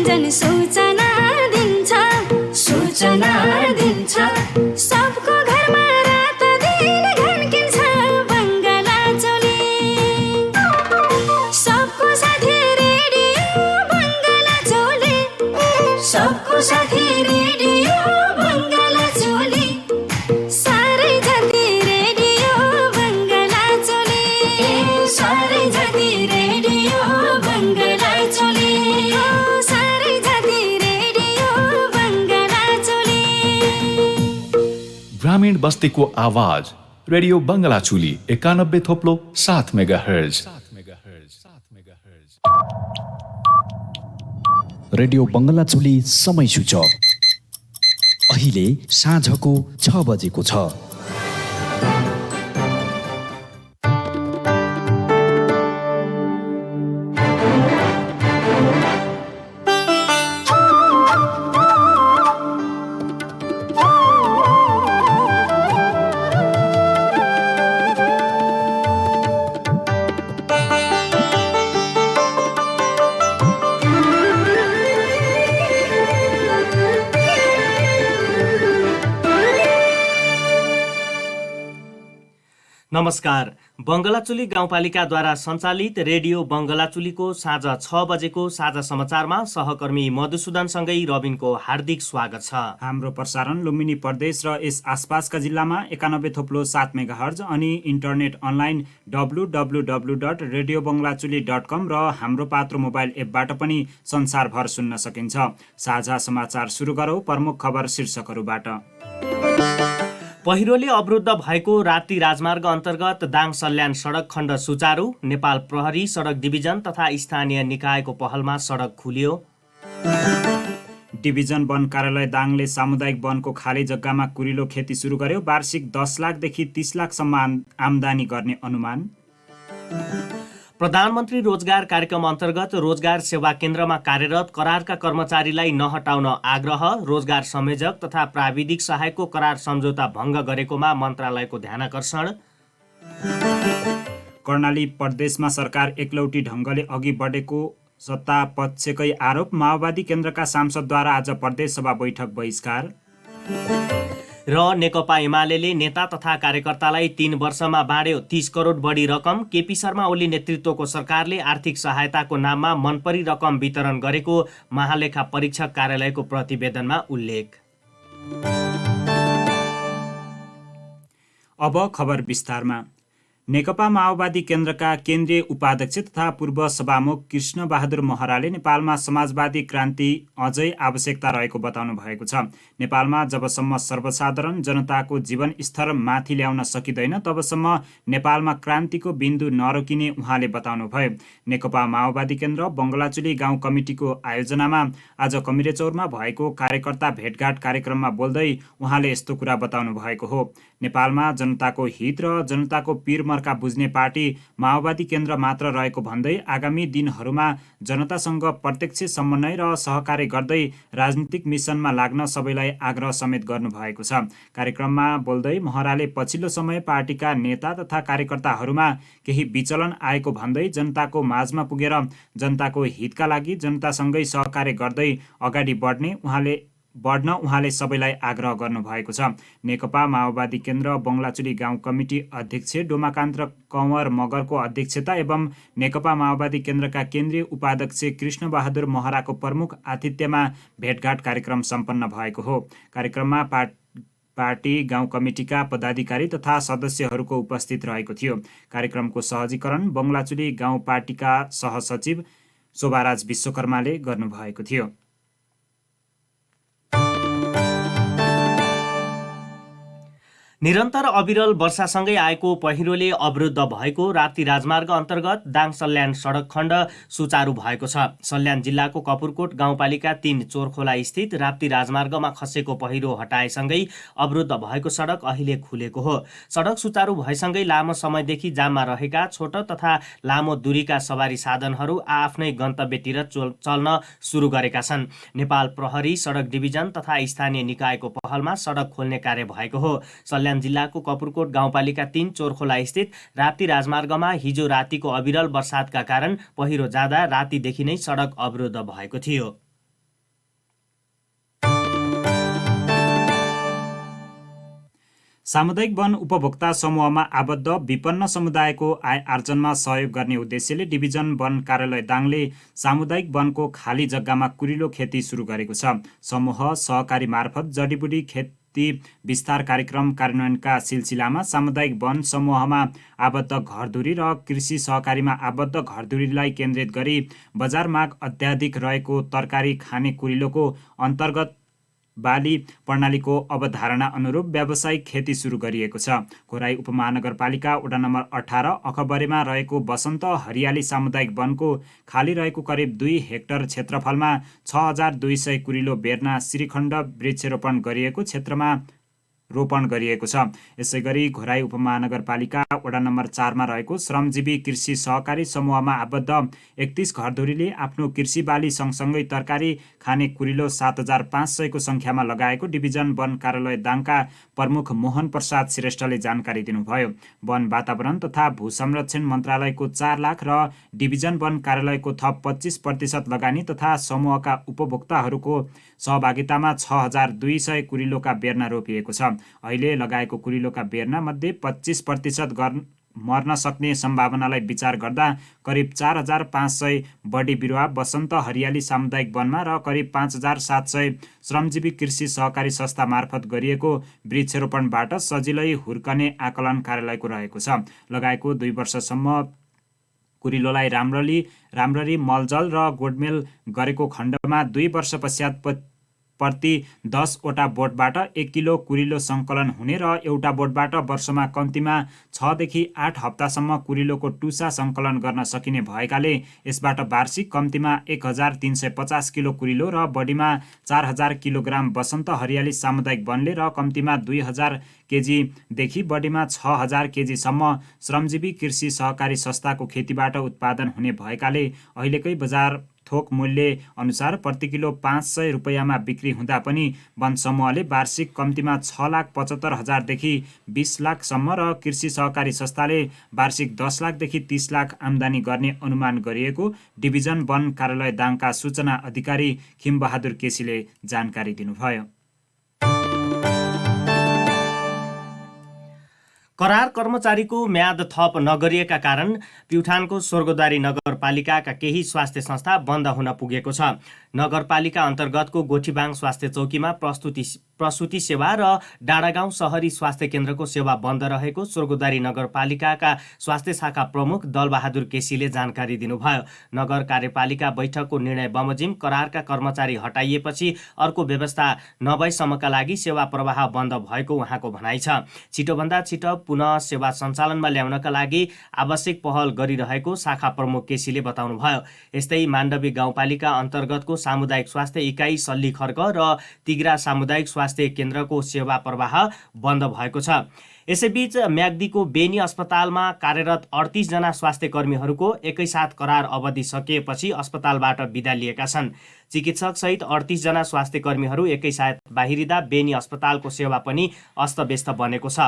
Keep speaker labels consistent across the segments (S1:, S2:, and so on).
S1: जन सूचना दिन्छ सबको घरमा रात दिन घन्किन्छ बङ्गला चोली सबको साथी रेडियो बङ्गला चोली सबको साथी रेडियो बङ्गला चोली सारै जाति रेडियो बङ्गला चोली सारै जाति रेडियो बङ्गला चोली सारै जाति रेडियो बङ्गला चोली
S2: ग्रामीण बस्तीको आवाज radio Banglachuli 91.7 megahertz.
S3: Radio Banglachuli समय सूचक अहिले साँझको 6 बजेको छ।
S4: नमस्कार। बङ्गलाचुली गाउँपालिकाद्वारा सञ्चालित रेडियो बङ्गलाचुलीको साँझ 6 बजेको साझा समाचारमा सहकर्मी मधुसूदनसँगै रबिनको हार्दिक स्वागत छ।
S5: हाम्रो प्रसारण लुम्बिनी प्रदेश र यस आसपासका जिल्लामा 91.7 मेगाहर्ज अनि इन्टरनेट अनलाइन www.radiobanglatuli.com र हाम्रो पात्रो मोबाइल एपबाट पनि संसारभर सुन्न सकिन्छ। साझा समाचार सुरु गरौँ प्रमुख खबर शीर्षकहरूबाट।
S4: पहिरोले अवरुद्ध भएको राप्ती राजमार्ग अन्तर्गत दाङ सल्यान सडक खण्ड सुचारू, नेपाल प्रहरी सडक डिभिजन तथा स्थानीय निकायको पहलमा सडक खुल्यो।
S5: डिभिजन वन कार्यालय दाङले सामुदायिक वनको खाली जग्गामा कुरिलो खेती सुरु गर्यो। वार्षिक 10 लाखदेखि 30 लाखसम्म आम्दानी गर्ने अनुमान।
S4: प्रधानमन्त्री रोजगार कार्यक्रम अन्तर्गत रोजगार सेवा केन्द्रमा कार्यरत करारका कर्मचारीलाई नहटाउन आग्रह। रोजगार संयोजक तथा प्राविधिक सहायकको करार सम्झौता भङ्ग गरेकोमा मन्त्रालयको ध्यानाकर्षण।
S5: कर्णाली प्रदेशमा सरकार एकलौटी ढङ्गले अघि बढेको सत्ता पक्षकै आरोप। माओवादी केन्द्रका सांसदद्वारा आज प्रदेश सभा बैठक बहिष्कार।
S4: र नेकपा एमाले नेता तथा कार्यकर्तालाई 3 वर्षमा बाँड्यो 30 करोड बढी रकम। केपी शर्मा ओली नेतृत्वको सरकारले आर्थिक सहायताको नाममा मनपरी रकम वितरण गरेको महालेखा परीक्षक कार्यालयको प्रतिवेदनमा उल्लेख।
S5: अब खबर विस्तारमा। नेकपा माओवादी केन्द्रका केन्द्रीय उपाध्यक्ष तथा पूर्व सभामुख कृष्णबहादुर महराले नेपालमा समाजवादी क्रान्ति अझै आवश्यकता रहेको बताउनु भएको छ। नेपालमा जबसम्म सर्वसाधारण जनताको जीवन स्तर माथि ल्याउन सकिँदैन तबसम्म नेपालमा क्रान्तिको बिन्दु नरोकिने उहाँले बताउनुभयो। नेकपा माओवादी केन्द्र बङ्गलाचुली गाउँ कमिटीको आयोजनामा आज कमिरेचौरमा भएको कार्यकर्ता भेटघाट कार्यक्रममा बोल्दै उहाँले यस्तो कुरा बताउनु भएको हो। नेपालमा जनताको हित र जनताको पीरमर्का बुझ्ने पार्टी माओवादी केन्द्र मात्र रहेको भन्दै आगामी दिनहरूमा जनतासँग प्रत्यक्ष समन्वय र सहकार्य गर्दै राजनीतिक मिसनमा लाग्न सबैलाई आग्रह समेत गर्नुभएको छ। कार्यक्रममा बोल्दै महराले पछिल्लो समय पार्टीका नेता तथा कार्यकर्ताहरूमा केही विचलन आएको भन्दै जनताको माझमा पुगेर जनताको हितका लागि जनतासँगै सहकार्य गर्दै अगाडि बढ्न उहाँले सबैलाई आग्रह गर्नुभएको छ। नेकपा माओवादी केन्द्र बङ्गलाचुली गाउँ कमिटी अध्यक्ष डोमाकान्त कंवर मगरको अध्यक्षता एवं नेकपा माओवादी केन्द्रका केन्द्रीय उपाध्यक्ष कृष्णबहादुर महराको प्रमुख आतिथ्यमा भेटघाट कार्यक्रम सम्पन्न भएको हो। कार्यक्रममा पार्टी गाउँ कमिटीका पदाधिकारी तथा सदस्यहरूको उपस्थित रहेको थियो। कार्यक्रमको सहजीकरण बङ्गलाचुली गाउँ पार्टीका सहसचिव शोभाराज विश्वकर्माले गर्नुभएको थियो।
S4: निरन्तर अविरल वर्षासँगै आएको पहिरोले अवरुद्ध भएको राप्ती राजमार्ग अन्तर्गत दाङ सल्यान सडक खण्ड सुचारू भएको छ। सल्यान जिल्लाको कपुरकोट गाउँपालिका 3 चोरखोला स्थित राप्ती राजमार्गमा खसेको पहिरो हटाएसँगै अवरुद्ध भएको सडक अहिले खुलेको हो। सडक सुचारू भएसँगै लामो समयदेखि जाममा रहेका छोटो तथा लामो दूरीका सवारी साधनहरू आफ्नै गन्तव्यतिर चल्न सुरु गरेका छन्। नेपाल प्रहरी सडक डिभिजन तथा स्थानीय निकायको पहलमा सडक खोल्ने कार्य भएको हो। सल्यान जिल्लाको कपुरकोट गाउँपालिका 3 चोरखोला स्थित राप्ती राजमार्गमा हिजो रातिको अविरल वर्षातका कारण पहिरो जाँदा रातिदेखि नै सडक अवरुद्ध भएको थियो।
S5: सामुदायिक वन उपभोक्ता समूहमा आबद्ध विपन्न समुदायको आय आर्जनमा सहयोग गर्ने उद्देश्यले डिभिजन वन कार्यालय दाङले सामुदायिक वनको खाली जग्गामा कुरिलो खेती सुरु गरेको छ। समूह सहकारी मार्फत जडीबुटी खेती विस्तार कार्यक्रम कार्यान्वयनका सिलसिलामा सामुदायिक वन समूहमा आबद्ध घरधुरी र कृषि सहकारीमा आबद्ध घरधुरीलाई केन्द्रित गरी बजार माग अत्याधिक रहेको तरकारी खाने कुरिलोको अन्तर्गत बाली प्रणालीको अवधारणा अनुरूप व्यावसायिक खेती सुरु गरिएको छ। खोराई उपमहानगरपालिका वडा नम्बर 18 अखबरेमा रहेको बसन्त हरियाली सामुदायिक वनको खाली रहेको करिब 2 हेक्टर क्षेत्रफलमा 6200 कुरिलो बेर्ना श्रीखण्ड वृक्षरोपण गरिएको क्षेत्रमा रोपण गरिएको छ। यसैगरी घोराई उपमहानगरपालिका वडा नम्बर 4 मा रहेको श्रमजीवी कृषि सहकारी समूहमा आबद्ध 31 घरधुरीले आफ्नो कृषि बाली सँगसँगै तरकारी खाने कुरिलो 7500 को संख्यामा लगाएको डिभिजन वन कार्यालय दाङका प्रमुख मोहन प्रसाद श्रेष्ठले जानकारी दिनुभयो। वन वातावरण तथा भू संरक्षण मन्त्रालयको 4 लाख र डिभिजन वन कार्यालयको थप 25% लगानी तथा समूहका उपभोक्ताहरूको सहभागितामा 6200 कुरिलोका बेर्ना रोपिएको छ। अहिले लगाएको कुरिलोका बेर्ना मध्ये 25% मर्न सक्ने सम्भावनालाई विचार गर्दा करिब 4500 बढी बिरुवा बसन्त हरियाली सामुदायिक वनमा र करिब 5700 श्रमजीवी कृषि सहकारी संस्था मार्फत गरिएको वृक्षरोपणबाट सजिलै हुर्कने आकलन कार्यालयको रहेको छ। लगाएको 2 वर्षसम्म कुरिलोलाई राम्ररी मलजल र गोडमेल गरेको खण्डमा 2 वर्ष पश्चात प्रति 10 वटा बोटबाट 1 किलो कुरिलो सङ्कलन हुने र एउटा बोटबाट वर्षमा कम्तीमा 6 देखि 8 हप्तासम्म कुरिलोको टुसा सङ्कलन गर्न सकिने भएकाले यसबाट वार्षिक कम्तीमा 1350 किलो कुरिलो र बढीमा 4000 किलोग्राम बसन्त हरियाली सामुदायिक वनले र कम्तीमा 2000 केजीदेखि बढीमा 6000 केजीसम्म श्रमजीवी कृषि सहकारी संस्थाको खेतीबाट उत्पादन हुने भएकाले अहिलेकै बजार थोक मूल्य अनुसार प्रति किलो 500 रुपैयाँमा बिक्री हुँदा पनि वन समूहले वार्षिक कम्तीमा 6,75,000 देखि 20 लाखसम्म र कृषि सहकारी संस्थाले वार्षिक 10 लाखदेखि 30 लाख आम्दानी गर्ने अनुमान गरिएको डिभिजन वन कार्यालय दाङका सूचना अधिकारी खिमबहादुर केसीले जानकारी दिनुभयो।
S4: करार कर्मचारीको म्याद थप नगरिएका कारण प्युठानको स्वर्गद्वारी नगरपालिकाका केही स्वास्थ्य संस्था बन्द हुन पुगेको छ। नगरपालिका अन्तर्गतको गोठीबाङ स्वास्थ्य चौकीमा प्रसुति सेवा र डाँडागाउँ सहरी स्वास्थ्य केन्द्रको सेवा बन्द रहेको स्वर्गद्वारी नगरपालिकाका स्वास्थ्य शाखा प्रमुख दलबहादुर केसीले जानकारी दिनुभयो। नगर कार्यपालिका बैठकको निर्णय बमोजिम करारका कर्मचारी हटाइएपछि अर्को व्यवस्था नभएसम्मका लागि सेवा प्रवाह बन्द भएको उहाँको भनाइ छ। छिटोभन्दा छिटो पुनः सेवा सञ्चालनमा ल्याउनका लागि आवश्यक पहल गरिरहेको शाखा प्रमुख केसीले बताउनुभयो। यस्तै माण्डवी गाउँपालिका अन्तर्गतको सामुदायिक स्वास्थ्य इकाइ सल्लीखर्क र तिग्रा सामुदायिक स्वास्थ्य केन्द्रको सेवा प्रवाह बन्द भएको छ। यसैबीच म्याग्दीको बेनी अस्पतालमा कार्यरत 38 जना स्वास्थ्य कर्मीहरूको एकैसाथ करार अवधि सकिएपछि अस्पतालबाट बिदा लिएका छन्। चिकित्सक सहित 38 जना स्वास्थ्य कर्मीहरू एकैसाथ बाहिरिँदा बेनी अस्पतालको सेवा पनि अस्तव्यस्त बनेको छ।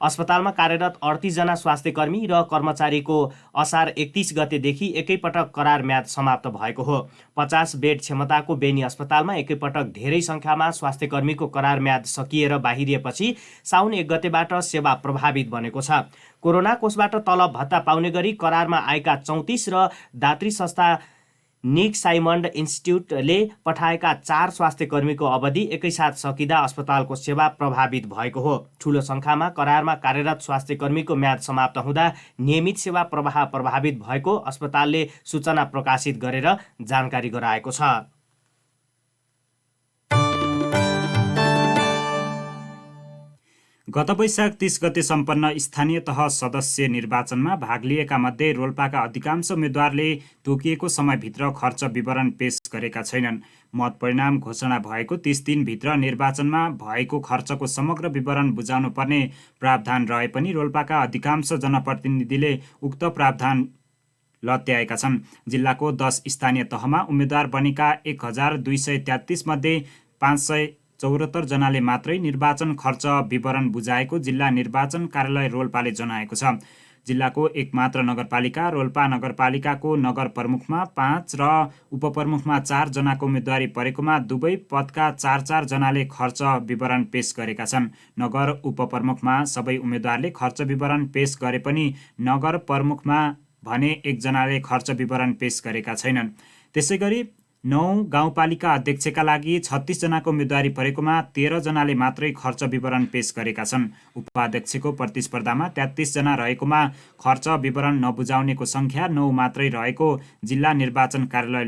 S4: अस्पतालमा कार्यरत 38 जना स्वास्थ्य कर्मी र कर्मचारीको असार 31 गतेदेखि एकैपटक करार म्याद समाप्त भएको हो। 50 बेड क्षमताको बेनी अस्पतालमा एकैपटक धेरै सङ्ख्यामा स्वास्थ्य कर्मीको करार म्याद सकिएर बाहिरिएपछि साउन 1 गतेबाट सेवा प्रभावित बनेको छ। कोरोना कोषबाट तलब भत्ता पाउने गरी करारमा आएका 34 र दात्री संस्था निक साइमन्ड इन्स्टिट्युटले पठाएका 4 स्वास्थ्य कर्मीको अवधि एकैसाथ सकिँदा अस्पतालको सेवा प्रभावित भएको हो। ठूलो सङ्ख्यामा करारमा कार्यरत स्वास्थ्य कर्मीको म्याद समाप्त हुँदा नियमित सेवा प्रवाह प्रभावित भएको अस्पतालले सूचना प्रकाशित गरेर जानकारी गराएको छ।
S5: गत वैशाख 30 गते सम्पन्न स्थानीय तह सदस्य निर्वाचनमा भाग लिएका मध्ये रोल्पाका अधिकांश उम्मेद्वारले तोकिएको समयभित्र खर्च विवरण पेश गरेका छैनन्। मत परिणाम घोषणा भएको 30 दिनभित्र निर्वाचनमा भएको खर्चको समग्र विवरण बुझाउनु पर्ने प्रावधान रहे पनि रोल्पाका अधिकांश जनप्रतिनिधिले उक्त प्रावधान लत्याएका छन्। जिल्लाको 10 स्थानीय तहमा उम्मेद्वार बनेका 1233 मध्ये 574 जनाले मात्रै निर्वाचन खर्च विवरण बुझाएको जिल्ला निर्वाचन कार्यालय रोल्पाले जनाएको छ। जिल्लाको एकमात्र नगरपालिका रोल्पा नगरपालिकाको नगर प्रमुखमा 5 र उपप्रमुखमा 4 जनाको उम्मेदवारी परेकोमा दुवै पदका 4-4 जनाले खर्च विवरण पेश गरेका छन्। नगर उपप्रमुखमा सबै उम्मेदवारले खर्च विवरण पेश गरे पनि नगर प्रमुखमा भने 1 जनाले खर्च विवरण पेश गरेका छैनन्। त्यसैगरी 9 गाउँपालिका अध्यक्षका लागि 36 जनाको उम्मेदवारी परेकोमा 13 जनाले मात्रै खर्च विवरण पेश गरेका छन्। उपाध्यक्षको प्रतिस्पर्धामा 33 जना रहेकोमा खर्च विवरण नबुझाउनेको सङ्ख्या 9 मात्रै रहेको जिल्ला निर्वाचन कार्यालय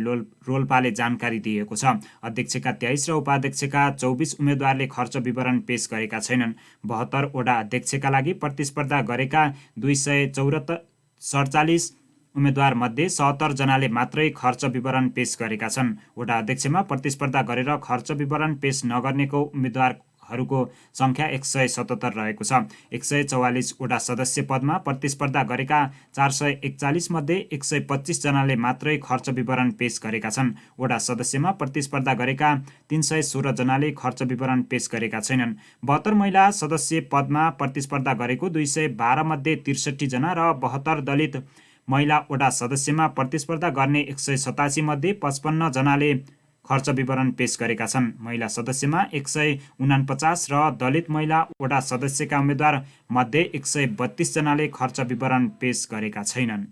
S5: रोल्पाले जानकारी दिएको छ। अध्यक्षका 23 र उपाध्यक्षका 24 उम्मेदवारले खर्च विवरण पेश गरेका छैनन्। 72 वटा अध्यक्षका लागि प्रतिस्पर्धा गरेका 247 उम्मेदवार मध्ये 77 जनाले मात्रै खर्च विवरण पेश गरेका छन्। वटा अध्यक्षमा प्रतिस्पर्धा गरेर खर्च विवरण पेश नगर्नेको उम्मेदवारहरूको सङ्ख्या 177 रहेको छ। 144 वटा सदस्य पदमा प्रतिस्पर्धा गरेका 441 मध्ये 125 जनाले मात्रै खर्च विवरण पेश गरेका छन्। वटा सदस्यमा प्रतिस्पर्धा गरेका 316 जनाले खर्च विवरण पेश गरेका छैनन्। 72 महिला सदस्य पदमा प्रतिस्पर्धा गरेको 212 मध्ये 63 जना र 72 दलित महिला वटा सदस्यमा प्रतिस्पर्धा गर्ने 187 मध्ये 55 जनाले खर्च विवरण पेश गरेका छन्। महिला सदस्यमा 149 र दलित महिला वटा सदस्यका उम्मेदवार मध्ये 132 जनाले खर्च विवरण पेश गरेका छैनन्।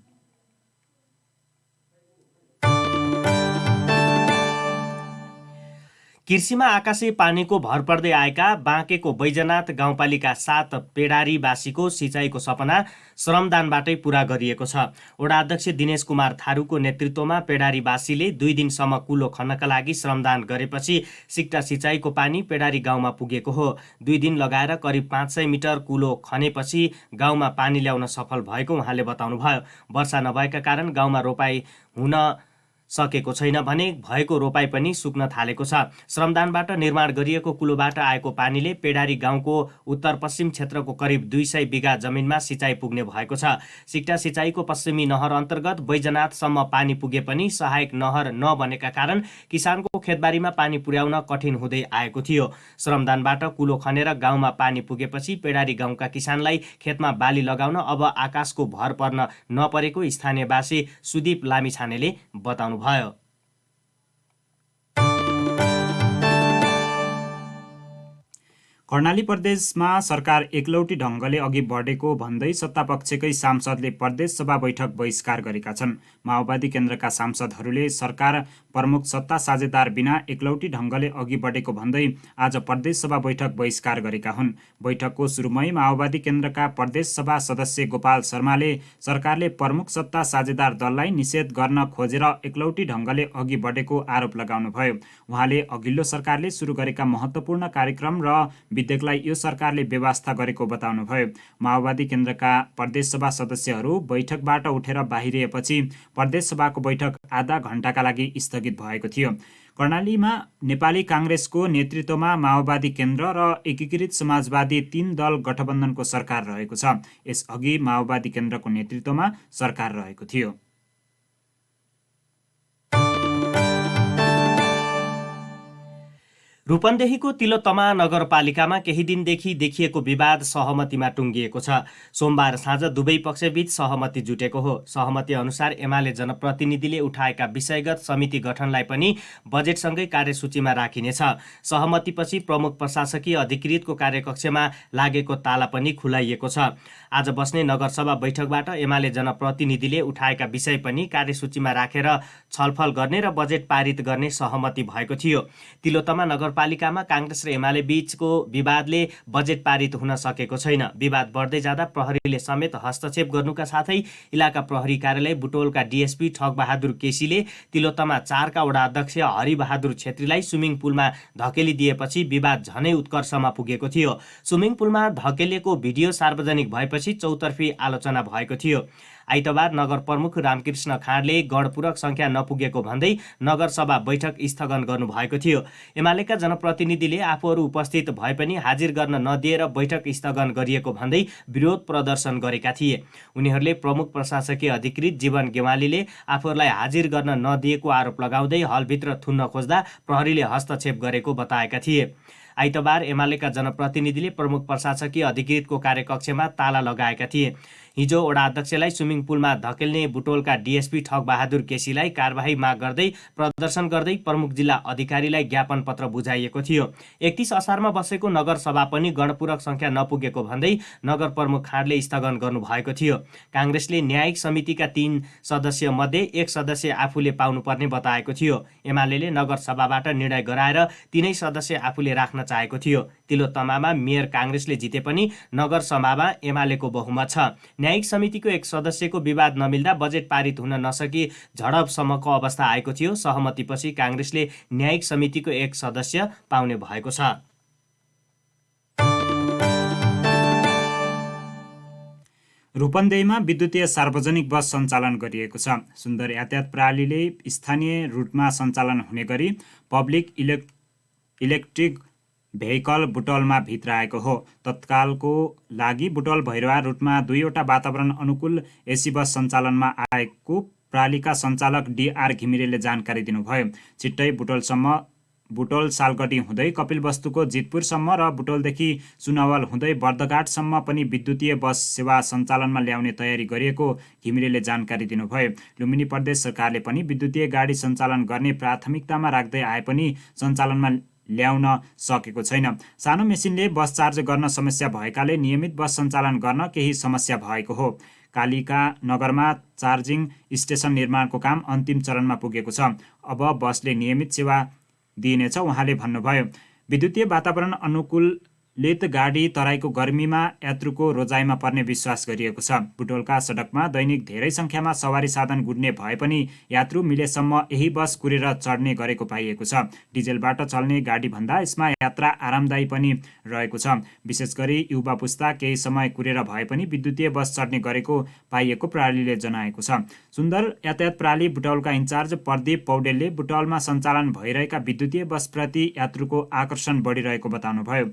S4: कृषिमा आकाशे पानीको भर पर्दै आएका बाँकेको बैजनाथ गाउँपालिका 7 पेडारीवासीको सिँचाइको सपना श्रमदानबाटै पूरा गरिएको छ। वडा अध्यक्ष दिनेश कुमार थारूको नेतृत्वमा पेडारीवासीले 2 दिनसम्म कुलो खन्नका लागि श्रमदान गरेपछि सिक्टा सिँचाइको पानी पेडारी गाउँमा पुगेको हो। 2 दिन लगाएर करिब 500 मिटर कुलो खनेपछि गाउँमा पानी ल्याउन सफल भएको उहाँले बताउनुभयो। वर्षा नभएका कारण गाउँमा रोपाई हुन सकेको छैन भने भएको रोपाई पनि सुक्न थालेको छ। श्रमदानबाट निर्माण गरिएको कुलोबाट आएको पानीले पेडारी गाउँको उत्तर पश्चिम क्षेत्रको करिब 200 बिघा जमिनमा सिँचाइ पुग्ने भएको छ। सिक्टा सिँचाइको पश्चिमी नहर अन्तर्गत बैजनाथसम्म पानी पुगे पनि सहायक नहर नबनेका कारण किसानको खेतबारीमा पानी पुर्याउन कठिन हुँदै आएको थियो। श्रमदानबाट कुलो खनेर गाउँमा पानी पुगेपछि पेडारी गाउँका किसानलाई खेतमा बाली लगाउन अब आकाशको भर पर्न नपरेको स्थानीयवासी सुदीप लामिछानेले बताउनु भयो।
S5: कर्णाली प्रदेशमा सरकार एकलौटी ढङ्गले अघि बढेको भन्दै सत्तापक्षकै सांसदले प्रदेश सभा बैठक बहिष्कार गरेका छन्। माओवादी केन्द्रका सांसदहरूले सरकार प्रमुख सत्ता साझेदार बिना एकलौटी ढङ्गले अघि बढेको भन्दै आज प्रदेश सभा बैठक बहिष्कार गरेका हुन्। बैठकको सुरुमै माओवादी केन्द्रका प्रदेश सभा सदस्य गोपाल शर्माले सरकारले प्रमुख सत्ता साझेदार दललाई निषेध गर्न खोजेर एकलौटी ढङ्गले अघि बढेको आरोप लगाउनुभयो। उहाँले अघिल्लो सरकारले सुरु गरेका महत्त्वपूर्ण कार्यक्रम र विधेयकलाई यो सरकारले व्यवस्था गरेको बताउनुभयो। माओवादी केन्द्रका प्रदेश सभा सदस्यहरू बैठकबाट उठेर बाहिरिएपछि प्रदेश सभाको बैठक आधा घण्टाका लागि स्थगित भएको थियो। कर्णालीमा नेपाली काङ्ग्रेसको नेतृत्वमा माओवादी केन्द्र र एकीकृत समाजवादी 3 दल गठबन्धनको सरकार रहेको छ। यसअघि माओवादी केन्द्रको नेतृत्वमा सरकार रहेको थियो।
S4: रूपन्देहीको तिलोत्तमा नगरपालिकामा केही दिनदेखि देखिएको विवाद सहमतिमा टुङ्गिएको छ। सोमबार साँझ दुवै पक्षबीच सहमति जुटेको हो। सहमति अनुसार एमाले जनप्रतिनिधिले उठाएका विषयगत समिति गठनलाई पनि बजेटसँगै कार्यसूचीमा राखिनेछ। सहमतिपछि प्रमुख प्रशासकीय अधिकृतको कार्यकक्षमा लागेको ताला पनि खुलाइएको छ। आज बस्ने नगरसभा बैठकबाट एमाले जनप्रतिनिधिले उठाएका विषय पनि कार्यसूचीमा राखेर छलफल गर्ने र बजेट पारित गर्ने सहमति भएको थियो। तिलोत्तमा नगरपालिकामा काङ्ग्रेस र एमाले बीचको विवादले बजेट पारित हुन सकेको छैन। विवाद बढ्दै जाँदा प्रहरीले समेत हस्तक्षेप गर्नुका साथै इलाका प्रहरी कार्यालय बुटोलका डिएसपी ठगबहादुर केसीले तिलोत्तमा 4 का वडा अध्यक्ष हरिबहादुर छेत्रीलाई स्विमिङ पुलमा धकेलिदिएपछि विवाद झनै उत्कर्षमा पुगेको थियो। स्विमिङ पुलमा धकेलिएको भिडियो सार्वजनिक भएपछि चौतर्फी आलोचना भएको थियो। आइतबार नगर प्रमुख रामकृष्ण खाँडले गणपूरक सङ्ख्या नपुगेको भन्दै नगरसभा बैठक स्थगन गर्नुभएको थियो। एमालेका जनप्रतिनिधिले आफूहरू उपस्थित भए पनि हाजिर गर्न नदिएर बैठक स्थगन गरिएको भन्दै विरोध प्रदर्शन गरेका थिए। उनीहरूले प्रमुख प्रशासकीय अधिकृत जीवन गेवालीले आफूहरूलाई हाजिर गर्न नदिएको आरोप लगाउँदै हलभित्र थुन्न खोज्दा प्रहरीले हस्तक्षेप गरेको बताएका थिए। आइतबार एमालेका जनप्रतिनिधिले प्रमुख प्रशासकीय अधिकृतको कार्यकक्षमा ताला लगाएका थिए। हिजो वडा अध्यक्षलाई स्विमिङ पुलमा धकेल्ने बुटोलका डिएसपी ठगबहादुर केसीलाई कारबाही माग गर्दै प्रदर्शन गर्दै प्रमुख जिल्ला अधिकारीलाई ज्ञापन पत्र बुझाइएको थियो। 31 असारमा बसेको नगरसभा पनि गणपूरक सङ्ख्या नपुगेको भन्दै नगर प्रमुख खाँडले स्थगन गर्नुभएको थियो। काङ्ग्रेसले न्यायिक समितिका 3 सदस्य मध्ये 1 सदस्य आफूले पाउनुपर्ने बताएको थियो। एमाले नगरसभाबाट निर्णय गराएर 3 सदस्य आफूले राख्न चाहेको थियो। तिलोत्तमामा मेयर काङ्ग्रेसले जिते पनि नगरसभामा एमालेको बहुमत छ। न्यायिक समितिको 1 सदस्यको विवाद नमिल्दा बजेट पारित हुन नसकी झडपसम्मको अवस्था आएको थियो। सहमतिपछि काङ्ग्रेसले न्यायिक समितिको 1 सदस्य पाउने भएको छ।
S5: रूपन्देहीमा विद्युतीय सार्वजनिक बस सञ्चालन गरिएको छ। सुन्दर यातायात प्रणालीले स्थानीय रुटमा सञ्चालन हुने गरी पब्लिक इलेक्ट्रिक भेहिकल बुटवलमा भित्राएको हो। तत्कालको लागि बुटवल भैरवा रुटमा 2वटा वातावरण अनुकूल एसी बस सञ्चालनमा आएको प्रणालीका सञ्चालक डिआर घिमिरेले जानकारी दिनुभयो। छिट्टै बुटवल सालगढी हुँदै कपिलवस्तुको जितपुरसम्म र बुटवलदेखि सुनवल हुँदै बर्दघाटसम्म पनि विद्युतीय बस सेवा सञ्चालनमा ल्याउने तयारी गरिएको घिमिरेले जानकारी दिनुभयो। लुम्बिनी प्रदेश सरकारले पनि विद्युतीय गाडी सञ्चालन गर्ने प्राथमिकतामा राख्दै आए पनि सञ्चालनमा ल्याउन सकेको छैन। सानो मेसिनले बस चार्ज गर्न समस्या भएकाले नियमित बस सञ्चालन गर्न केही समस्या भएको हो। कालिका नगरमा चार्जिङ स्टेसन निर्माणको काम अन्तिम चरणमा पुगेको छ। अब बसले नियमित सेवा दिइनेछ उहाँले भन्नुभयो। विद्युतीय वातावरण अनुकूलित गाडी तराईको गर्मीमा यात्रुको रोजाइमा पर्ने विश्वास गरिएको छ। बुटवलका सडकमा दैनिक धेरै सङ्ख्यामा सवारी साधन गुड्ने भए पनि यात्रु मिलेसम्म यही बस कुरेर चढ्ने गरेको पाइएको छ। डिजेलबाट चल्ने गाडीभन्दा यसमा यात्रा आरामदायी पनि रहेको छ। विशेष गरी युवा पुस्ता केही समय कुरेर भए पनि विद्युतीय बस चढ्ने गरेको पाइएको प्रणालीले जनाएको छ। सुन्दर यातायात प्रणाली बुटवलका इन्चार्ज प्रदीप पौडेलले बुटवलमा सञ्चालन भइरहेका विद्युतीय बसप्रति यात्रुको आकर्षण बढिरहेको बताउनुभयो।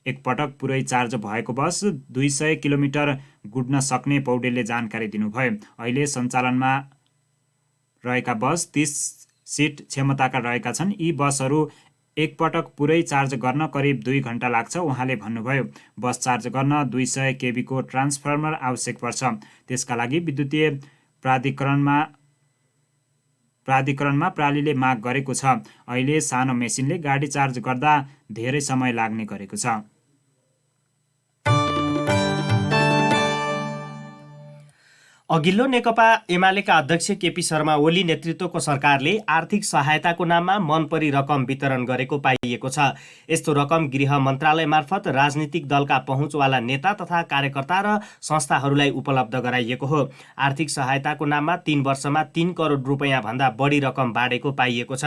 S5: एकपटक पुरै चार्ज भएको बस 200 किलोमिटर गुड्न सक्ने पौडेलले जानकारी दिनुभयो। अहिले सञ्चालनमा रहेका बस 30 सिट क्षमताका रहेका छन्। यी बसहरू एकपटक पुरै चार्ज गर्न करिब 2 घण्टा लाग्छ उहाँले भन्नुभयो। बस चार्ज गर्न 200 केबीको ट्रान्सफर्मर आवश्यक पर्छ। त्यसका लागि विद्युतीय प्राधिकरणमा प्रणालीले माग गरेको छ। अहिले सानो मेसिनले गाडी चार्ज गर्दा धेरै समय लाग्ने गरेको छ।
S4: अघिल्लो नेकपा एमालेका अध्यक्ष केपी शर्मा ओली नेतृत्वको सरकारले आर्थिक सहायताको नाममा मनपरी रकम वितरण गरेको पाइएको छ। यस्तो रकम गृह मन्त्रालय मार्फत राजनीतिक दलका पहुँचवाला नेता तथा कार्यकर्ता र संस्थाहरूलाई उपलब्ध गराइएको हो। आर्थिक सहायताको नाममा 3 वर्षमा 3 करोड रुपैयाँ भन्दा बढी रकम बाँडेको पाइएको छ।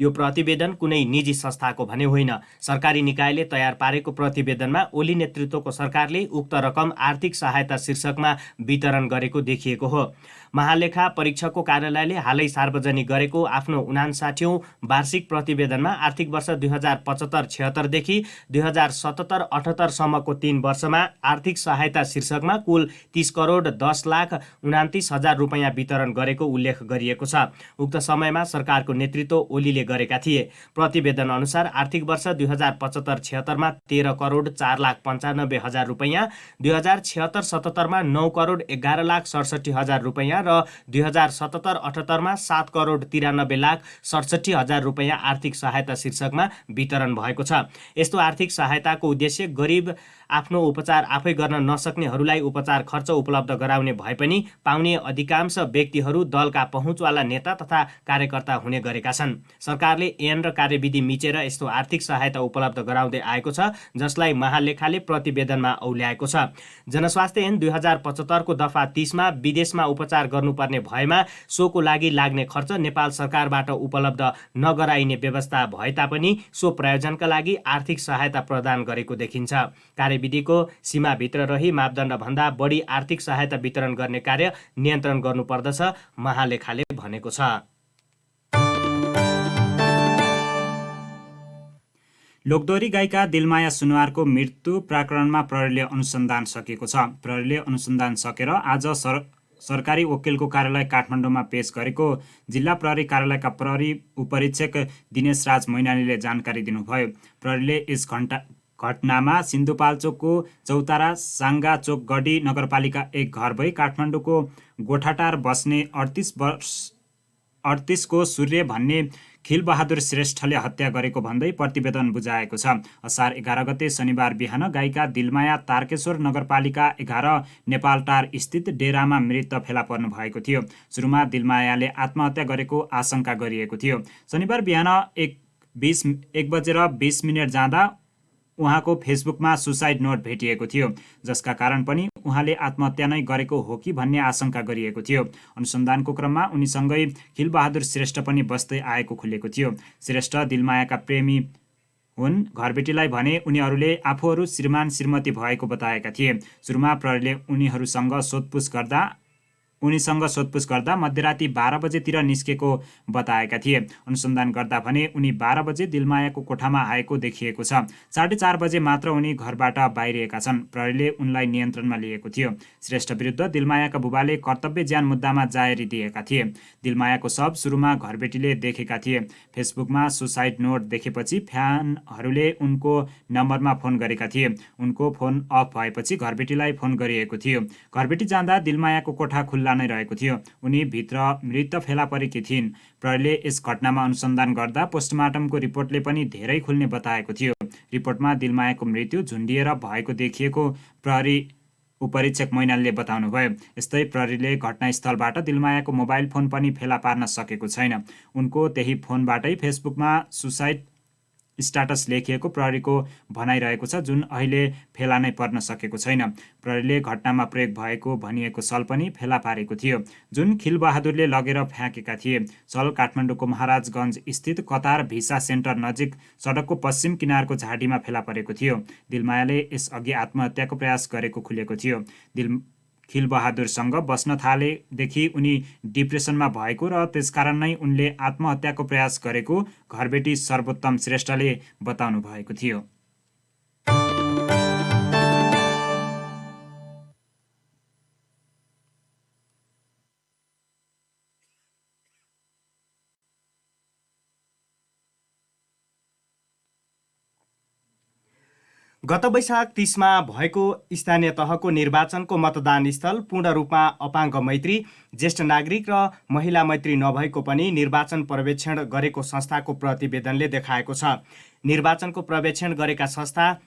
S4: यो प्रतिवेदन कुनै निजी संस्थाको भने होइन। सरकारी निकायले तयार पारेको प्रतिवेदनमा ओली नेतृत्वको सरकारले उक्त रकम आर्थिक सहायता शीर्षकमा वितरण गरेको देखिएको हो। महालेखा परीक्षकको कार्यालयले हालै सार्वजनिक गरेको आफ्नो 59औं वार्षिक प्रतिवेदनमा आर्थिक वर्ष 2075-76 देखि 2077-78 सम्मको 3 वर्षमा आर्थिक सहायता शीर्षकमा कुल 30 करोड 10,29,00,000 रुपैयाँ वितरण गरेको उल्लेख गरिएको छ। उक्त समयमा सरकारको नेतृत्व ओलीले गरेका थिए। प्रतिवेदन अनुसार आर्थिक वर्ष 2075-76 मा 13 करोड 4,95,000 रुपैयाँ, 2076-77 मा 9 करोड 11,67,000 रुपैयाँ र 2077-78 मा 7 करोड 93,67,000 रुपैयाँ आर्थिक सहायता शीर्षकमा वितरण भएको छ। यस्तो आर्थिक सहायताको उद्देश्य गरिब आफ्नो उपचार आफै गर्न नसक्नेहरूलाई उपचार खर्च उपलब्ध गराउने भए पनि पाउने अधिकांश व्यक्तिहरू दलका पहुँचवाला नेता तथा कार्यकर्ता हुने गरेका छन्। सरकारले ऐन र कार्यविधि मिचेर यस्तो आर्थिक सहायता उपलब्ध गराउँदै आएको छ, जसलाई महालेखाले प्रतिवेदनमा औल्याएको छ। जनस्वास्थ्य ऐन 2075 को दफा 30 मा विदेशमा उपचार गर्नुपर्ने भएमा सोको लागि लाग्ने खर्च नेपाल सरकारबाट उपलब्ध नगराइने व्यवस्था भए तापनि सो प्रयोजनका लागि आर्थिक सहायता प्रदान गरेको देखिन्छ। कार्यविधिको सीमाभित्र रही मापदण्डभन्दा बढी आर्थिक सहायता वितरण गर्ने कार्य नियन्त्रण गर्नुपर्दछ, महालेखाले भनेको छ।
S5: लोकदोरी गायिका दिलमाया सुनुवारको मृत्यु प्रकरणमा प्रहरीले अनुसन्धान सकेको छ। प्रहरीले अनुसन्धान सकेर आज सरकारी वकिलको कार्यालय काठमाडौँमा पेश गरेको जिल्ला प्रहरी कार्यालयका प्रहरी उपरीक्षक दिनेश राज मैनालीले जानकारी दिनुभयो। प्रहरीले यस घटनामा सिन्धुपाल्चोकको चौतारा साङ्गा चोक गढी नगरपालिका 1 घर भई काठमाडौँको गोठाटार बस्ने 38 को सूर्य भन्ने खिलबहादुर श्रेष्ठले हत्या गरेको भन्दै प्रतिवेदन बुझाएको छ। असार 11 गते शनिबार बिहान गाईका दिलमाया तारकेश्वर नगरपालिका 11 नेपालटार स्थित डेरामा मृत फेला पर्नु भएको थियो। सुरुमा दिलमायाले आत्महत्या गरेको आशंका गरिएको थियो। शनिबार बिहान 1:20 जाँदा उहाँको फेसबुकमा सुसाइड नोट भेटिएको थियो, जसका कारण पनि उहाँले आत्महत्या नै गरेको हो कि भन्ने आशंका गरिएको थियो। अनुसन्धानको क्रममा उनीसँगै खिलबहादुर श्रेष्ठ पनि बस्दै आएको खुलेको थियो। श्रेष्ठ दिलमायाका प्रेमी हुन्। घरबेटीलाई भने उनीहरूले आफूहरू श्रीमान श्रीमती भएको बताएका थिए। सुरुमा प्रहरीले उनीसँग सोधपुछ गर्दा मध्यराति 12 बजेतिर निस्केको बताएका थिए। अनुसन्धान गर्दा भने उनी 12 बजे दिलमायाको कोठामा आएको देखिएको छ। 4:30 बजे मात्र उनी घरबाट बाहिरिएका छन्। प्रहरीले उनलाई नियन्त्रणमा लिएको थियो। श्रेष्ठ विरुद्ध दिलमायाका बुबाले कर्तव्य ज्यान मुद्दामा जाहेरी दिएका थिए। दिलमायाको शव सुरुमा घरबेटीले देखेका थिए। फेसबुकमा सुसाइड नोट देखेपछि फ्यानहरूले उनको नम्बरमा फोन गरेका थिए। उनको फोन अफ भएपछि घरबेटीलाई फोन गरिएको थियो। घरबेटी जाँदा दिलमायाको कोठा खुल्ला नै रहेको थियो। उनी भित्र मृत फेला परेकी थिइन्। प्रहरीले यस घटनामा अनुसन्धान गर्दा पोस्टमार्टमको रिपोर्टले पनि धेरै खुल्ने बताएको थियो। रिपोर्टमा दिलमायाको मृत्यु झुन्डिएर भएको देखिएको प्रहरी उपरीक्षक मैनालले बताउनुभयो। यस्तै प्रहरीले घटनास्थलबाट दिलमायाको मोबाइल फोन पनि फेला पार्न सकेको छैन। उनको त्यही फोनबाटै फेसबुकमा सुसाइड स्ट्याटस लेखिएको प्रहरीको भनाइरहेको छ, जुन अहिले फेला नै पर्न सकेको छैन। प्रहरीले घटनामा प्रयोग भएको भनिएको सल पनि फेला पारेको थियो, जुन खिलबहादुरले लगेर फ्याँकेका थिए। सल काठमाडौँको महाराजगञ्ज स्थित कतार भिसा सेन्टर नजिक सडकको पश्चिम किनारको झाडीमा फेला परेको थियो। दिलमायाले यसअघि आत्महत्याको प्रयास गरेको खुलेको थियो। खिलबहादुरसँग बस्न थालेदेखि उनी डिप्रेसनमा भएको र त्यसकारण नै उनले आत्महत्याको प्रयास गरेको घरबेटी सर्वोत्तम श्रेष्ठले बताउनु भएको थियो।
S4: गत वैशाख 30 मा भएको स्थानीय तहको निर्वाचनको मतदान स्थल पूर्ण रूपमा अपाङ्ग मैत्री, ज्येष्ठ नागरिक र महिला मैत्री नभएको पनि निर्वाचन पर्यवेक्षण गरेको संस्थाको प्रतिवेदनले देखाएको छ। निर्वाचनको पर्यवेक्षण गरेका संस्था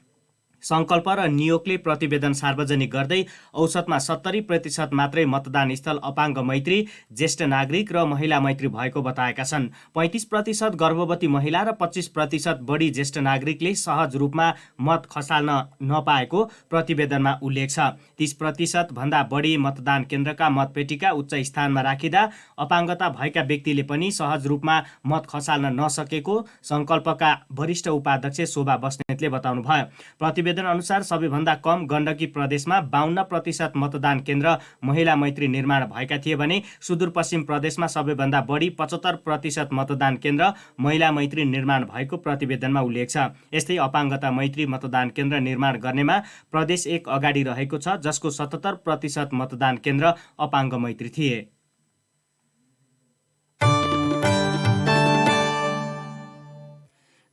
S4: सङ्कल्प र नियोगले प्रतिवेदन सार्वजनिक गर्दै औसतमा 70% मात्रै मतदान स्थल अपाङ्ग मैत्री, ज्येष्ठ नागरिक र महिला मैत्री भएको बताएका छन्। 35% गर्भवती महिला र 25% बढी ज्येष्ठ नागरिकले सहज रूपमा मत खसाल्न नपाएको प्रतिवेदनमा उल्लेख छ। 30% भन्दा बढी मतदान केन्द्रका मतपेटिका उच्च स्थानमा राखिँदा अपाङ्गता भएका व्यक्तिले पनि सहज रूपमा मत खसाल्न नसकेको सङ्कल्पका वरिष्ठ उपाध्यक्ष शोभा बस्नेतले बताउनुभयो। प्रतिवेदन अनुसार सबैभन्दा कम गण्डकी प्रदेशमा 52% मतदान केन्द्र महिला मैत्री निर्माण भएका थिए भने सुदूरपश्चिम प्रदेशमा सबैभन्दा बढी 75% मतदान केन्द्र महिला मैत्री निर्माण भएको प्रतिवेदनमा उल्लेख छ। यस्तै अपाङ्गता मैत्री मतदान केन्द्र निर्माण गर्नेमा प्रदेश 1 अगाडि रहेको छ, जसको 77% मतदान केन्द्र अपाङ्ग मैत्री थिए।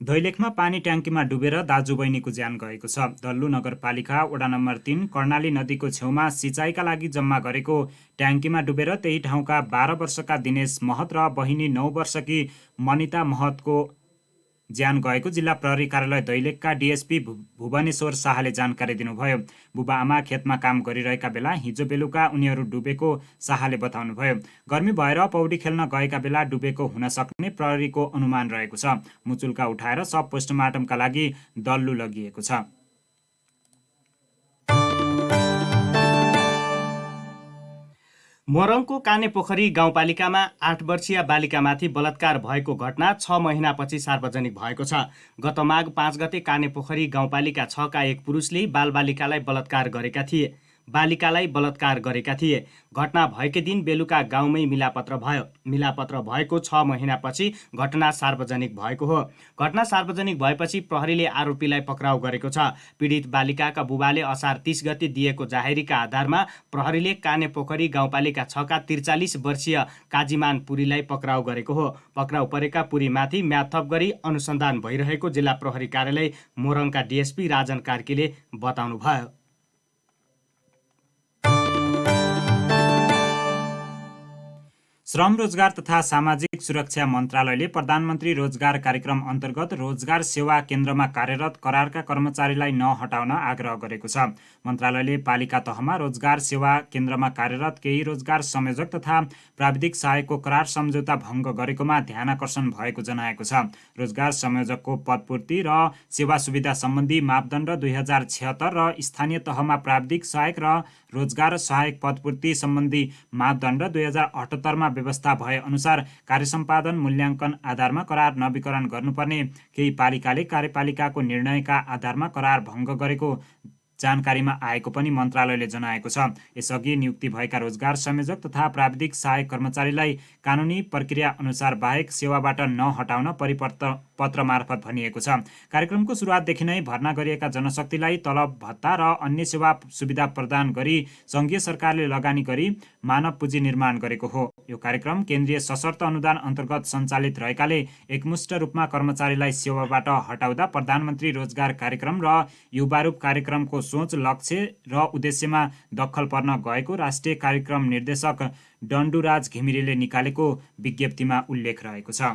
S5: दैलेखमा पानी ट्याङ्कीमा डुबेर दाजु बहिनीको ज्यान गएको छ। दल्लु नगरपालिका वडा नम्बर 3 कर्णाली नदीको छेउमा सिँचाइका लागि जम्मा गरेको ट्याङ्कीमा डुबेर त्यही ठाउँका 12 वर्षका दिनेश महत र बहिनी 9 वर्षकी मनिता महतको ज्यान गएको जिल्ला प्रहरी कार्यालय दैलेखका डिएसपी भुवनेश्वर शाहले जानकारी दिनुभयो। बुबा आमा खेतमा काम गरिरहेका बेला हिजो बेलुका उनीहरू डुबेको शाहले बताउनुभयो। गर्मी भएर पौडी खेल्न गएका बेला डुबेको हुन सक्ने प्रहरीको अनुमान रहेको छ। मुचुल्का उठाएर सब पोस्टमार्टमका लागि दल्लु लगिएको छ।
S4: मोरङको कानेपोखरी गाउँपालिकामा 8 वर्षीय बालिकामाथि बलात्कार भएको घटना 6 महिनापछि सार्वजनिक भएको छ। गत माघ 5 गते कानेपोखरी गाउँपालिका 6 का एक पुरुषले बालबालिकालाई बलात्कार गरेका थिए। बालिकालाई बलात्कार गरेका थिए। घटना भएकै दिन बेलुका गाउँमै मिलापत्र भयो। मिलापत्र भएको 6 महिनापछि घटना सार्वजनिक भएको हो। घटना सार्वजनिक भएपछि प्रहरीले आरोपीलाई पक्राउ गरेको छ। पीडित बालिकाका बुबाले असार 30 गते दिएको जाहेरीका आधारमा प्रहरीले कानेपोखरी गाउँपालिका 6 का 43 वर्षीय काजीमान पुरीलाई पक्राउ गरेको हो। पक्राउ परेका पुरीमाथि म्याद थप गरी अनुसन्धान भइरहेको जिल्ला प्रहरी कार्यालय मोरङका डीएसपी राजन कार्कीले बताउनुभयो।
S5: श्रम रोजगार तथा सामाजिक सुरक्षा मन्त्रालयले प्रधानमन्त्री रोजगार कार्यक्रम अन्तर्गत रोजगार सेवा केन्द्रमा कार्यरत करारका कर्मचारीलाई नहटाउन आग्रह गरेको छ। मन्त्रालयले पालिका तहमा रोजगार सेवा केन्द्रमा कार्यरत केही रोजगार संयोजक तथा प्राविधिक सहायकको करार सम्झौता भङ्ग गरेकोमा ध्यानाकर्षण भएको जनाएको छ। रोजगार संयोजकको पदपूर्ति र सेवा सुविधा सम्बन्धी मापदण्ड 2076 र स्थानीय तहमा प्राविधिक सहायक र रोजगार सहायक पदपूर्ति सम्बन्धी मापदण्ड 2078 मा व्यवस्था भए अनुसार कार्यसम्पादन मूल्याङ्कन आधारमा करार नवीकरण गर्नुपर्ने केही पालिकाले कार्यपालिकाको निर्णयका आधारमा करार भङ्ग गरेको जानकारीमा आएको पनि मन्त्रालयले जनाएको छ। यसअघि नियुक्ति भएका रोजगार संयोजक तथा प्राविधिक सहायक कर्मचारीलाई कानुनी प्रक्रिया अनुसार बाहेक सेवाबाट नहटाउन परिपत्र मार्फत भनिएको छ। कार्यक्रमको सुरुवातदेखि नै भर्ना गरिएका जनशक्तिलाई तलब भत्ता र अन्य सेवा सुविधा प्रदान गरी सङ्घीय सरकारले लगानी गरी मानव पुँजी निर्माण गरेको हो। यो कार्यक्रम केन्द्रीय सशर्त अनुदान अन्तर्गत सञ्चालित रहेकाले एकमुष्ट रूपमा कर्मचारीलाई सेवाबाट हटाउँदा प्रधानमन्त्री रोजगार कार्यक्रम र युवारूप कार्यक्रमको सोच, लक्ष्य र उद्देश्यमा दखल पर्न गएको राष्ट्रिय कार्यक्रम निर्देशक डन्डुराज घिमिरेले निकालेको विज्ञप्तिमा उल्लेख रहेको छ।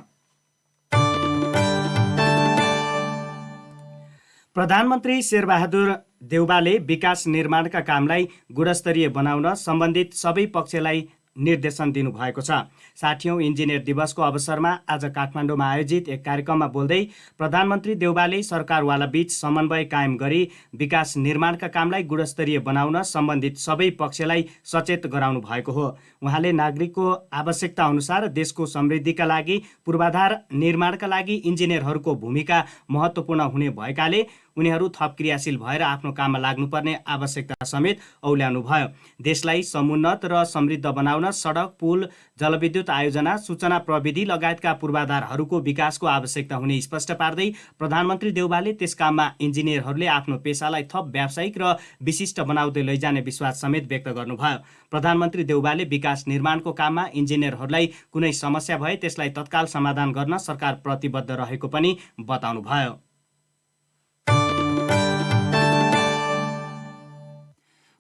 S4: प्रधानमन्त्री शेरबहादुर देउवाले विकास निर्माणका कामलाई गुणस्तरीय बनाउन सम्बन्धित सबै पक्षलाई निर्देशन दिनुभएको छ। 60औं इन्जिनियर दिवसको अवसरमा आज काठमाडौँमा आयोजित एक कार्यक्रममा बोल्दै प्रधानमन्त्री देउवाले सरकारवाला बीच समन्वय कायम गरी विकास निर्माणका कामलाई गुणस्तरीय बनाउन सम्बन्धित सबै पक्षलाई सचेत गराउनु भएको हो। उहाँले नागरिकको आवश्यकता अनुसार देशको समृद्धिका लागि पूर्वाधार निर्माणका लागि इन्जिनियरहरूको भूमिका महत्त्वपूर्ण हुने भएकाले उनीहरू थप क्रियाशील भएर आफ्नो काममा लाग्नुपर्ने आवश्यकता समेत औल्याउनु भयो। देशलाई समुन्नत र समृद्ध बनाउन सडक, पुल, जलविद्युत आयोजना, सूचना प्रविधि लगायतका पूर्वाधारहरूको विकासको आवश्यकता हुने स्पष्ट पार्दै प्रधानमन्त्री देउवाले त्यस काममा इन्जिनियरहरूले आफ्नो पेसालाई थप व्यावसायिक र विशिष्ट बनाउँदै लैजाने विश्वास समेत व्यक्त गर्नुभयो। प्रधानमन्त्री देउवाले विकास निर्माणको काममा इन्जिनियरहरूलाई कुनै समस्या भए त्यसलाई तत्काल समाधान गर्न सरकार प्रतिबद्ध रहेको पनि बताउनुभयो।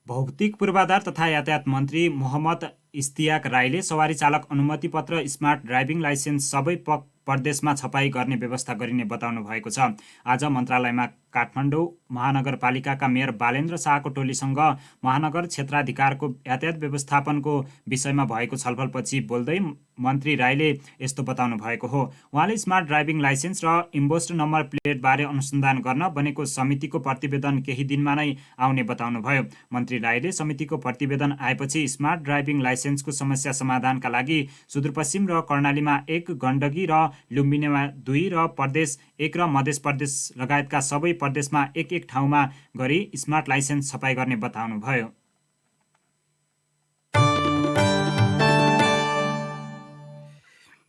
S5: भौतिक पूर्वाधार तथा यातायात मन्त्री मोहम्मद इस्तियाक राईले सवारी चालक अनुमति पत्र, स्मार्ट ड्राइभिङ लाइसेन्स सबै प्रदेशमा छपाई गर्ने व्यवस्था गरिने बताउनु भएको छ। आज मन्त्रालयमा काठमाडौँ महानगरपालिकाका मेयर बालेन्द्र शाहको टोलीसँग महानगर क्षेत्राधिकारको यातायात व्यवस्थापनको विषयमा भएको छलफलपछि बोल्दै मन्त्री राईले यस्तो बताउनु भएको हो। उहाँले स्मार्ट ड्राइभिङ लाइसेन्स र इम्बोस्ड नम्बर प्लेटबारे अनुसन्धान गर्न बनेको समितिको प्रतिवेदन केही दिनमा नै आउने बताउनुभयो। मन्त्री राईले समितिको प्रतिवेदन आएपछि स्मार्ट ड्राइभिङ लाइसेन्सको समस्या समाधानका लागि सुदूरपश्चिम र कर्णालीमा 1, गण्डकी र लुम्बिनीमा 2 र प्रदेश 1 र मध्य प्रदेश लगायतका सबै प्रदेशमा 1 ठाउँमा गरी स्मार्ट लाइसेन्स छपाई गर्ने बताउनुभयो।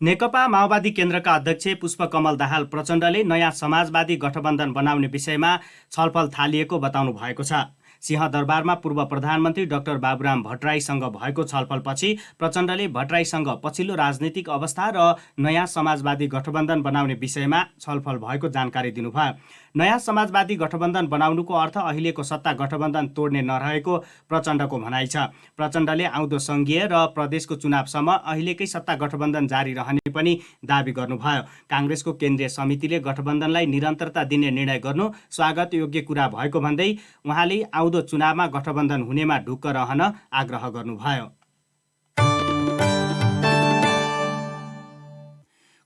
S4: नेकपा माओवादी केन्द्रका अध्यक्ष पुष्पकमल दाहाल प्रचण्डले नयाँ समाजवादी गठबन्धन बनाउने विषयमा छलफल थालिएको बताउनु भएको छ। सिंहदरबारमा पूर्व प्रधानमन्त्री डाक्टर बाबुराम भट्टराईसँग भएको छलफलपछि प्रचण्डले भट्टराईसँग पछिल्लो राजनीतिक अवस्था र नयाँ समाजवादी गठबन्धन बनाउने विषयमा छलफल भएको जानकारी दिनुभयो। नयाँ समाजवादी गठबन्धन बनाउनुको अर्थ अहिलेको सत्ता गठबन्धन तोड्ने नरहेको प्रचण्डको भनाइ छ। प्रचण्डले आउँदो सङ्घीय र प्रदेशको चुनावसम्म अहिलेकै सत्ता गठबन्धन जारी रहने पनि दावी गर्नुभयो। काङ्ग्रेसको केन्द्रीय समितिले गठबन्धनलाई निरन्तरता दिने निर्णय गर्नु स्वागत योग्य कुरा भएको भन्दै उहाँले आउँदो चुनावमा गठबन्धन हुनेमा ढुक्क रहन आग्रह गर्नुभयो।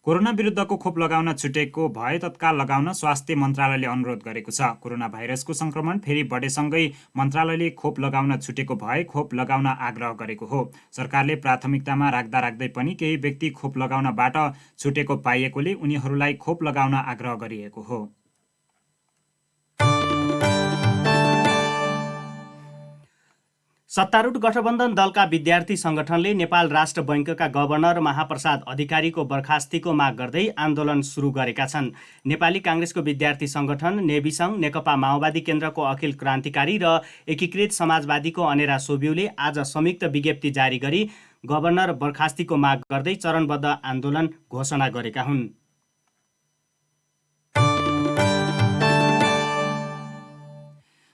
S5: कोरोना विरुद्धको खोप लगाउन छुटेको भए तत्काल लगाउन स्वास्थ्य मन्त्रालयले अनुरोध गरेको छ। कोरोना भाइरसको सङ्क्रमण फेरि बढेसँगै मन्त्रालयले खोप लगाउन छुटेको भए खोप लगाउन आग्रह गरेको हो। सरकारले प्राथमिकतामा राख्दै पनि केही व्यक्ति खोप लगाउनबाट छुटेको पाइएकोले उनीहरूलाई खोप लगाउन आग्रह गरिएको हो।
S4: सत्तारूढ गठबन्धन दलका विद्यार्थी सङ्गठनले नेपाल राष्ट्र बैङ्कका गभर्नर महाप्रसाद अधिकारीको बर्खास्तीको माग गर्दै आन्दोलन सुरु गरेका छन्। नेपाली काङ्ग्रेसको विद्यार्थी सङ्गठन नेविसङ्घ, नेकपा माओवादी केन्द्रको अखिल क्रान्तिकारी र एकीकृत समाजवादीको अनेरा सोब्यूले आज संयुक्त विज्ञप्ति जारी गरी गभर्नर बर्खास्तीको माग गर्दै चरणबद्ध आन्दोलन घोषणा गरेका हुन्।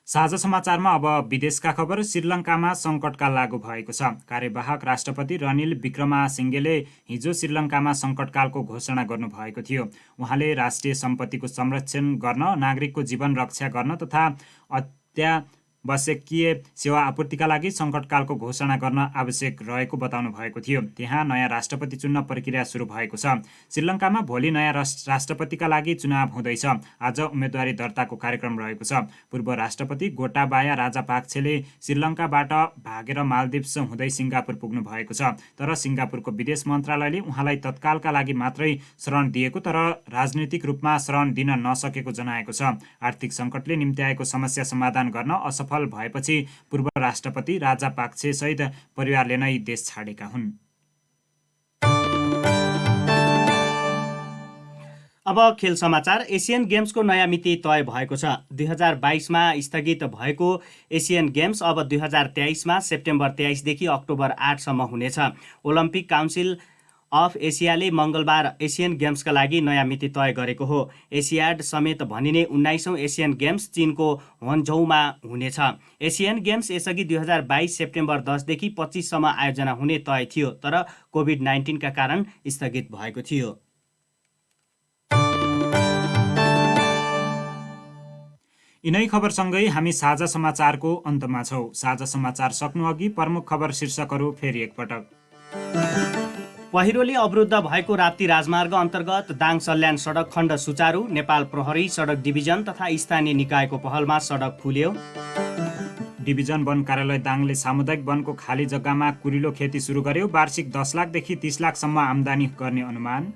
S5: साझा समाचारमा अब विदेशका खबर। श्रीलङ्कामा सङ्कटकाल लागू भएको छ। कार्यवाहक राष्ट्रपति रनिल विक्रमासिङ्घेले हिजो श्रीलङ्कामा सङ्कटकालको घोषणा गर्नुभएको थियो। उहाँले राष्ट्रिय सम्पत्तिको संरक्षण गर्न, नागरिकको जीवन रक्षा गर्न तथा अत्यावश्यकीय सेवा आपूर्तिका लागि सङ्कटकालको घोषणा गर्न आवश्यक रहेको बताउनु भएको थियो। त्यहाँ नयाँ राष्ट्रपति चुन्न प्रक्रिया सुरु भएको छ। श्रीलङ्कामा भोलि नयाँ राष्ट्रपतिका लागि चुनाव हुँदैछ। आज उम्मेदवारी दर्ताको कार्यक्रम रहेको छ। पूर्व राष्ट्रपति गोटाबाया राजापाक्सेले श्रीलङ्काबाट भागेर मालदिप्स हुँदै सिङ्गापुर पुग्नु भएको छ। तर सिङ्गापुरको विदेश मन्त्रालयले उहाँलाई तत्कालका लागि मात्रै शरण दिएको तर राजनीतिक रूपमा शरण दिन नसकेको जनाएको छ। आर्थिक सङ्कटले निम्त्याएको समस्या समाधान गर्न असफल भएपछि पूर्व राष्ट्रपति राजापाक्से सहित परिवारले नै देश छाडेका हुन्।
S4: अब खेल समाचार। एसियन गेम्सको नयाँ मिति तय भएको छ। 2022मा स्थगित भएको एसियन गेम्स अब 2023मा सेप्टेम्बर 23 देखि अक्टोबर 8 सम्म हुनेछ। ओलम्पिक काउन्सिल अफ एसियाले मङ्गलबार एसियन गेम्सका लागि नयाँ मिति तय गरेको हो। एसियाड समेत भनिने 19औँ एसियन गेम्स चीनको होन्झौमा हुनेछ। एसियन गेम्स यसअघि 2022 सेप्टेम्बर 10 देखि 25 सम्म आयोजना हुने तय थियो, तर कोभिड-19 का कारण स्थगित भएको थियो।
S5: यिनै खबरसँगै हामी साझा समाचारको अन्तमा छौँ। साझा समाचार सक्नु अघि प्रमुख खबर शीर्षकहरू फेरि एकपटक।
S4: पहिरोले अवरुद्ध भएको राप्ती राजमार्ग अन्तर्गत दाङ सल्यान सडक खण्ड सुचारू। नेपाल प्रहरी सडक डिभिजन तथा स्थानीय निकायको पहलमा सडक खुल्यो।
S5: डिभिजन वन कार्यालय दाङले सामुदायिक वनको खाली जग्गामा कुरिलो खेती सुरु गर्यो। वार्षिक 10 लाखदेखि 30 लाखसम्म आम्दानी गर्ने अनुमान।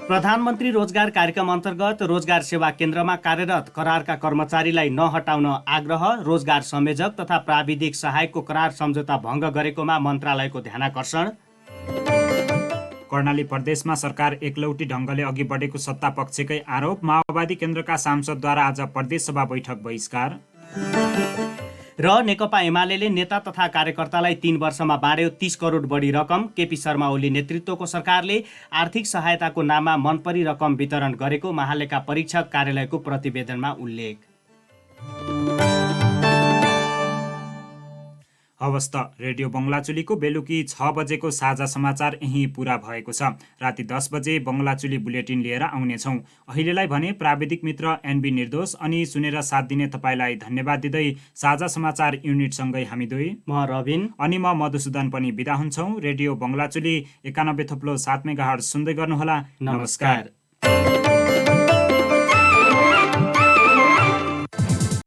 S4: प्रधानमन्त्री रोजगार कार्यक्रम अन्तर्गत रोजगार सेवा केन्द्रमा कार्यरत करारका कर्मचारीलाई नहटाउन आग्रह। रोजगार संयोजक तथा प्राविधिक सहायकको करार सम्झौता भङ्ग गरेकोमा मन्त्रालयको ध्यानाकर्षण।
S5: कर्णाली प्रदेशमा सरकार एकलौटी ढङ्गले अघि बढेको सत्ता पक्षकै आरोप। माओवादी केन्द्रका सांसदद्वारा आज प्रदेश सभा बैठक बहिष्कार।
S4: र नेकपा एमाले नेता तथा कार्यकर्तालाई 3 वर्षमा बाँड्यो 30 करोड बढी रकम। केपी शर्मा ओली नेतृत्वको सरकारले आर्थिक सहायताको नाममा मनपरी रकम वितरण गरेको महालेखा परीक्षक कार्यालयको प्रतिवेदनमा उल्लेख।
S5: हवस् त, रेडियो बङ्गलाचुलीको बेलुकी 6 बजेको साझा समाचार यहीँ पुरा भएको छ। राति 10 बजे बङ्गलाचुली बुलेटिन लिएर आउनेछौँ। अहिलेलाई भने प्राविधिक मित्र एनबी निर्दोष अनि सुनेर साथ दिने तपाईँलाई धन्यवाद दिँदै साझा समाचार युनिटसँगै हामी दुई,
S4: म रबिन
S5: अनि म मधुसूदन पनि बिदा हुन्छौँ। रेडियो बङ्गलाचुली 91.7 मेगाहर्ज सुन्दै गर्नुहोला। नमस्कार।